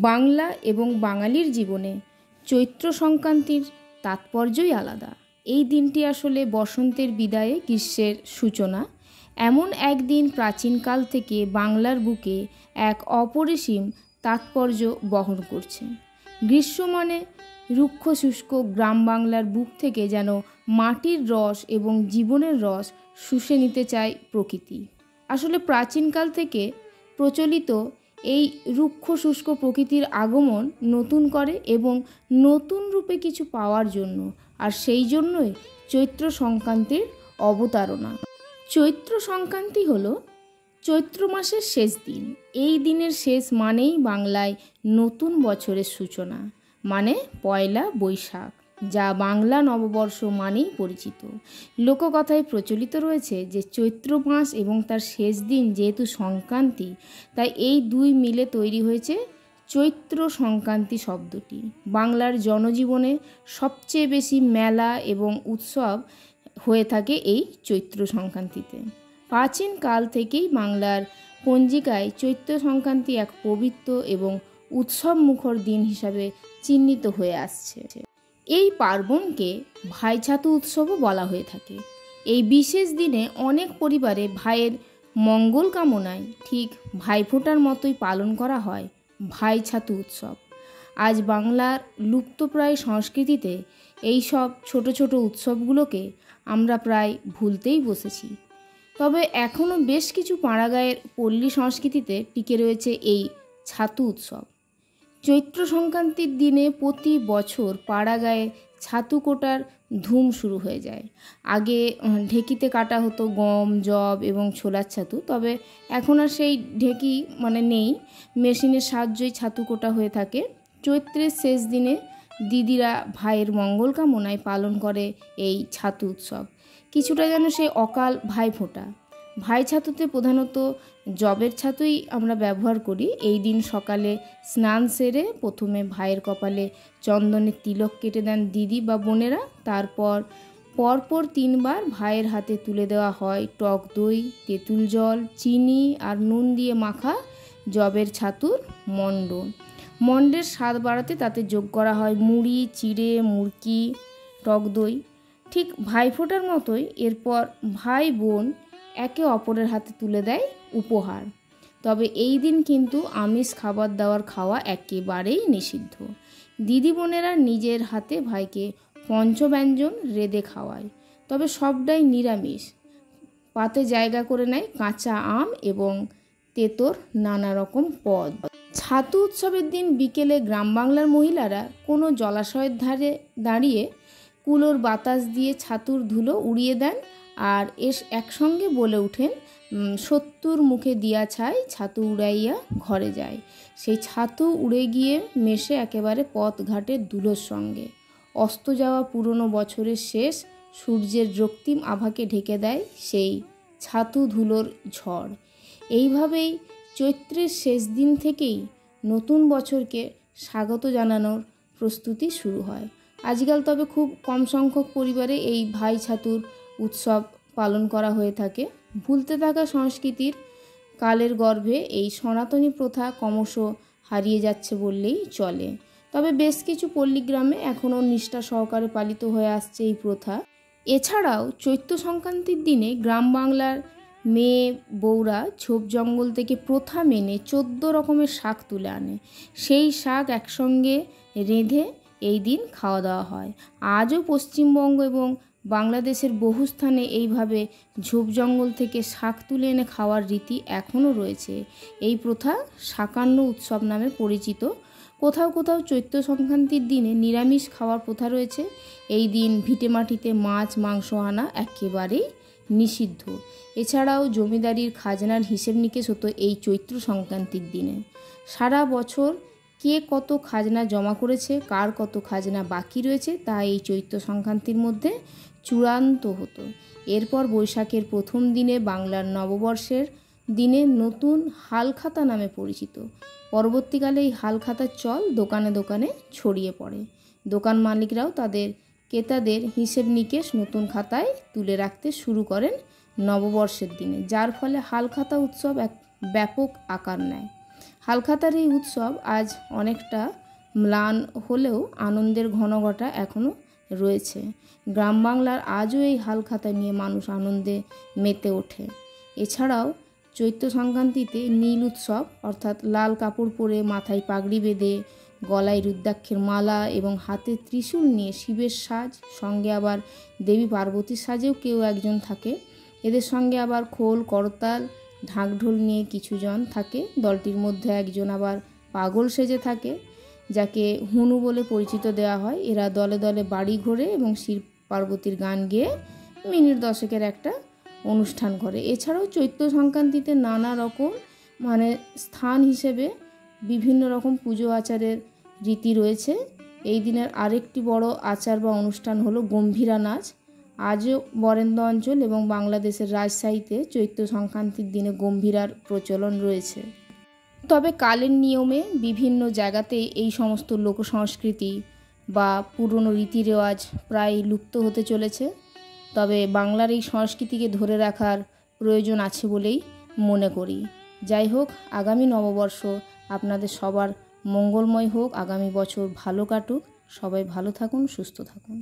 বাংলা এবং বাঙালির জীবনে চৈত্র সংক্রান্তির তাৎপর্যই আলাদা। এই দিনটি আসলে বসন্তের বিদায়ে গ্রীষ্মের সূচনা। এমন একদিন প্রাচীনকাল থেকে বাংলার বুকে এক অপরিসীম তাৎপর্য বহন করছে। গ্রীষ্ম মানে রুক্ষ শুষ্ক গ্রাম বাংলার বুক থেকে যেন মাটির রস এবং জীবনের রস শুষে নিতে চায় প্রকৃতি। আসলে প্রাচীনকাল থেকে প্রচলিত এই রুক্ষ শুষ্ক প্রকৃতির আগমন নতুন করে এবং নতুন রূপে কিছু পাওয়ার জন্য, আর সেই জন্যই চৈত্র সংক্রান্তির অবতারণা। চৈত্র সংক্রান্তি হলো চৈত্র মাসের শেষ দিন। এই দিনের শেষ মানেই বাংলায় নতুন বছরের সূচনা, মানে পয়লা বৈশাখ, যা বাংলা নববর্ষ মানেই পরিচিত। লোককথায় প্রচলিত রয়েছে যে চৈত্র মাস এবং তার শেষ দিন যেহেতু সংক্রান্তি, তাই এই দুই মিলে তৈরি হয়েছে চৈত্র সংক্রান্তি শব্দটি। বাংলার জনজীবনে সবচেয়ে বেশি মেলা এবং উৎসব হয়ে থাকে এই চৈত্র সংক্রান্তিতে। প্রাচীন কাল থেকেই বাংলার পঞ্জিকায় চৈত্র সংক্রান্তি এক পবিত্র এবং উৎসব মুখর দিন হিসাবে চিহ্নিত হয়ে আসছে। এই পার্বণকে ভাইছাতু উৎসবও বলা হয়ে থাকে। এই বিশেষ দিনে অনেক পরিবারে ভাইয়ের মঙ্গল কামনায় ঠিক ভাইফোঁটার মতোই পালন করা হয় ভাইছাতু উৎসব। আজ বাংলার লুপ্তপ্রায় সংস্কৃতিতে এই সব ছোট ছোট উৎসবগুলোকে আমরা প্রায় ভুলতেই বসেছি। তবে এখনও বেশ কিছু পাড়াগাঁয়ের পল্লী সংস্কৃতিতে টিকে রয়েছে এই ছাতু উৎসব। চৈত্র সংক্রান্তির দিনে প্রতি বছর পাড়াগাঁয়ে ছাতু কোটার ধুম শুরু হয়ে যায়। আগে ঢেকিতে কাটা হতো গম, যব এবং ছোলার ছাতু, তবে এখন আর সেই ঢেকি নেই, মেশিনের সাহায্যেই ছাতু কোটা হয়ে থাকে। চৈত্রের শেষ দিনে দিদিরা ভাইয়ের মঙ্গল কামনায় পালন করে এই ছাতু উৎসব। কিছুটা যেন সেই অকাল ভাইফোঁটা। ভাই ছাতুতে প্রধানত যবের ছাতুই আমরা ব্যবহার করি। এই দিন সকালে স্নান সেরে প্রথমে ভাইয়ের কপালে চন্দনের তিলক কেটে দেন দিদি বা বোনেরা। তারপর পরপর 3 বার ভাইয়ের হাতে তুলে দেওয়া হয় টক দই, তেঁতুল জল, চিনি আর নুন দিয়ে মাখা যবের ছাতুর মণ্ড। মণ্ডের স্বাদ বাড়াতে তাতে যোগ করা হয় মুড়ি, চিড়ে, মুরকি, টক দই। ঠিক ভাইফোঁটার মতোই এরপর ভাই বোন একে অপরের হাতে তুলে দেয় উপহার। তবে এই দিন কিন্তু আমিষ খাবার দাবার খাওয়া একেবারেই নিষিদ্ধ। দিদি বোনেরা নিজের হাতে ভাইকে পঞ্চব্যঞ্জন রেঁধে খাওয়ায়, তবে সবটাই নিরামিষ। পাতে জায়গা করে নেয় কাঁচা আম এবং তেঁতোর নানা রকম পদ। ছাতু উৎসবের দিন বিকেলে গ্রাম বাংলার মহিলারা কোনো জলাশয়ের ধারে দাঁড়িয়ে কুলোর বাতাস দিয়ে ছাতুর ধুলো উড়িয়ে দেন আর একসঙ্গে বলে ওঠেন, 70 মুখে দিয়া ছাই ছাতু উড়াইয়া ঘরে যায়। সেই ছাতু উড়ে গিয়ে মেশে একেবারে পথ ঘাটের ধুলোর সঙ্গে। অস্ত যাওয়া পুরনো বছরের শেষ সূর্যের রক্তিম আভাকে ঢেকে দেয় সেই ছাতু ধুলোর ঝড়। এইভাবেই চৈত্রের শেষ দিন থেকেই নতুন বছরকে স্বাগত জানানোর প্রস্তুতি শুরু হয়। আজকাল তবে খুব কম সংখ্যক পরিবারে এই ভাই ছাতুর উৎসব পালন করা হয়ে থাকে। ভুলতে থাকা সংস্কৃতির কালের গর্ভে এই সনাতনী প্রথা ক্রমশ হারিয়ে যাচ্ছে বললেই চলে। তবে বেশ কিছু পল্লীগ্রামে এখনও নিষ্ঠা সহকারে পালিত হয়ে আসছে এই প্রথা। এছাড়াও চৈত্র সংক্রান্তির দিনে গ্রাম বাংলার মেয়ে বউরা ঝোপ জঙ্গল থেকে প্রথা মেনে 14 রকমের শাক তুলে আনে। সেই শাক একসঙ্গে রেঁধে এই দিন খাওয়া দাওয়া হয়। আজও পশ্চিমবঙ্গ এবং বাংলাদেশের বহু স্থানে এইভাবে ঝোপ জঙ্গল থেকে শাক তুলে এনে খাওয়ার রীতি এখনও রয়েছে। এই প্রথা শাকান্ন উৎসব নামে পরিচিত। কোথাও কোথাও চৈত্র সংক্রান্তির দিনে নিরামিষ খাওয়ার প্রথা রয়েছে। এই দিন ভিটেমাটিতে মাছ মাংস আনা একেবারেই নিষিদ্ধ। এছাড়াও জমিদারির খাজনার হিসেব নিকেশ হতো এই চৈত্র সংক্রান্তির দিনে। সারা বছর কে কত খাজনা জমা করেছে, কার কত খাজনা বাকি রয়েছে, তা এই চৈত্র সংক্রান্তির মধ্যে চূড়ান্ত হতো। এরপর বৈশাখের প্রথম দিনে বাংলার নববর্ষের দিনে নতুন হালখাতা নামে পরিচিত। পরবর্তীকালে এই হালখাতার চল দোকানে দোকানে ছড়িয়ে পড়ে। দোকান মালিকরাও তাদের ক্রেতাদের হিসেব নিকেশ নতুন খাতায় তুলে রাখতে শুরু করেন নববর্ষের দিনে, যার ফলে হালখাতা উৎসব এক ব্যাপক আকার নেয়। হালখাতার এই উৎসব আজ অনেকটা ম্লান হলেও আনন্দের ঘনঘটা এখনও রয়েছে। গ্রাম বাংলার আজও এই হালখাতা নিয়ে মানুষ আনন্দে মেতে ওঠে। এছাড়াও চৈত্র সংক্রান্তিতে নীল উৎসব, অর্থাৎ লাল কাপড় পরে মাথায় পাগড়ি বেঁধে গলায় রুদ্রাক্ষের মালা এবং হাতে ত্রিশূল নিয়ে শিবের সাজ, সঙ্গে আবার দেবী পার্বতীর সাজেও কেউ একজন থাকে। এদের সঙ্গে আবার খোল, করতাল, ঢাকঢোল নিয়ে কিছুজন থাকে। দলটির মধ্যে একজন আবার পাগল সেজে থাকে, যাকে হুনু বলে পরিচিত দেওয়া হয়। এরা দলে দলে বাড়ি ঘোরে এবং শিব পার্বতীর গান গেয়ে মিনিট দশেকের একটা অনুষ্ঠান করে। এছাড়াও চৈত্র সংক্রান্তিতে নানা রকম স্থান হিসেবে বিভিন্ন রকম পুজো আচারের রীতি রয়েছে। এই দিনের আরেকটি বড় আচার বা অনুষ্ঠান হলো গম্ভীরা নাচ। আজও বরেন্দ্র অঞ্চল এবং বাংলাদেশের রাজশাহীতে চৈত্র সংক্রান্তির দিনে গম্ভীরার প্রচলন রয়েছে। তবে কালের নিয়মে বিভিন্ন জায়গাতে এই সমস্ত লোক সংস্কৃতি বা পুরনো রীতি রেওয়াজ প্রায় লুপ্ত হতে চলেছে। তবে বাংলার এই সংস্কৃতিকে ধরে রাখার প্রয়োজন আছে বলেই মনে করি। যাই হোক, আগামী নববর্ষ আপনাদের সবার মঙ্গলময় হোক, আগামী বছর ভালো কাটুক। সবাই ভালো থাকুন, সুস্থ থাকুন।